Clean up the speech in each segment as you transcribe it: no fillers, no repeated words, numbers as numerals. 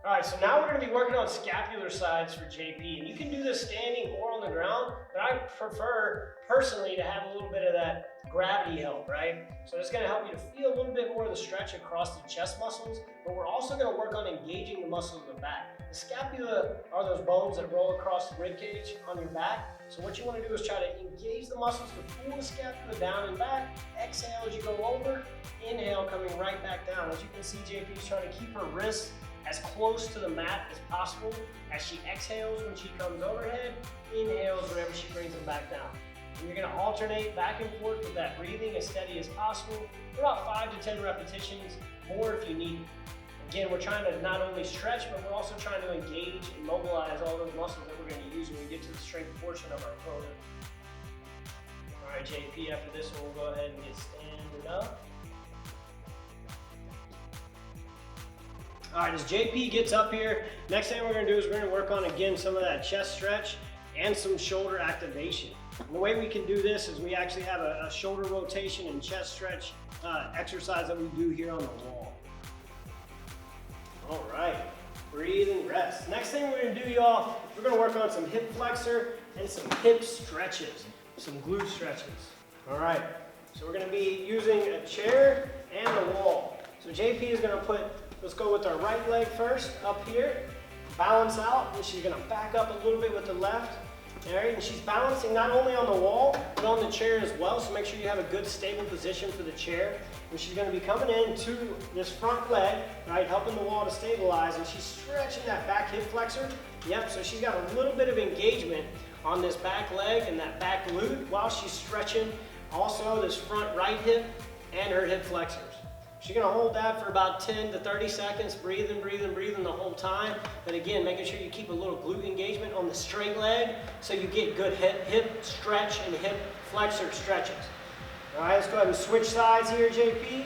All right, so now we're gonna be working on scapular sides for JP. And you can do this standing or on the ground, but I prefer personally to have a little bit of that gravity help, right? So it's gonna help you to feel a little bit more of the stretch across the chest muscles, but we're also gonna work on engaging the muscles of the back. The scapula are those bones that roll across the rib cage on your back. So what you wanna do is try to engage the muscles to pull the scapula down and back. Exhale as you go over, inhale coming right back down. As you can see, JP's trying to keep her wrists as close to the mat as possible. As she exhales when she comes overhead, inhales whenever she brings them back down. And you're gonna alternate back and forth with that breathing as steady as possible for about 5 to 10 repetitions, more if you need it. Again, we're trying to not only stretch, but we're also trying to engage and mobilize all those muscles that we're gonna use when we get to the strength portion of our program. All right, JP, after this one, we'll go ahead and get standing up. All right, as JP gets up here, next thing we're gonna do is we're gonna work on, again, some of that chest stretch and some shoulder activation. And the way we can do this is we actually have a shoulder rotation and chest stretch exercise that we do here on the wall. All right, breathe and rest. Next thing we're gonna do, y'all, we're gonna work on some hip flexor and some hip stretches, some glute stretches. All right, so we're gonna be using a chair and a wall. So JP is gonna let's go with our right leg first, up here, balance out, and she's gonna back up a little bit with the left. All right, and she's balancing not only on the wall, but on the chair as well, so make sure you have a good stable position for the chair. And she's gonna be coming into this front leg, right, helping the wall to stabilize, and she's stretching that back hip flexor. Yep, so she's got a little bit of engagement on this back leg and that back glute while she's stretching also this front right hip and her hip flexors. She's gonna hold that for about 10 to 30 seconds, breathing the whole time. But again, making sure you keep a little glute engagement on the straight leg so you get good hip stretch and hip flexor stretches. All right, let's go ahead and switch sides here, JP.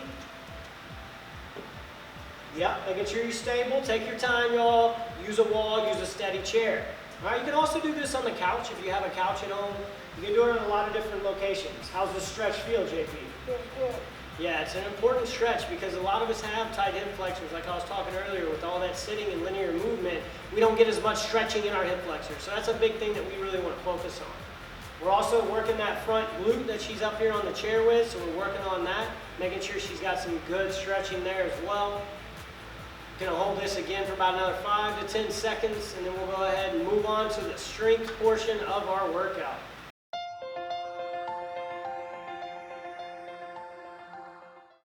Yep, making sure you're stable. Take your time, y'all. Use a wall, use a steady chair. All right, you can also do this on the couch if you have a couch at home. You can do it in a lot of different locations. How's this stretch feel, JP? Feels good. Yeah, it's an important stretch because a lot of us have tight hip flexors. Like I was talking earlier, with all that sitting and linear movement, we don't get as much stretching in our hip flexors. So that's a big thing that we really want to focus on. We're also working that front glute that she's up here on the chair with, so we're working on that, making sure she's got some good stretching there as well. Gonna hold this again for about another 5 to 10 seconds, and then we'll go ahead and move on to the strength portion of our workout.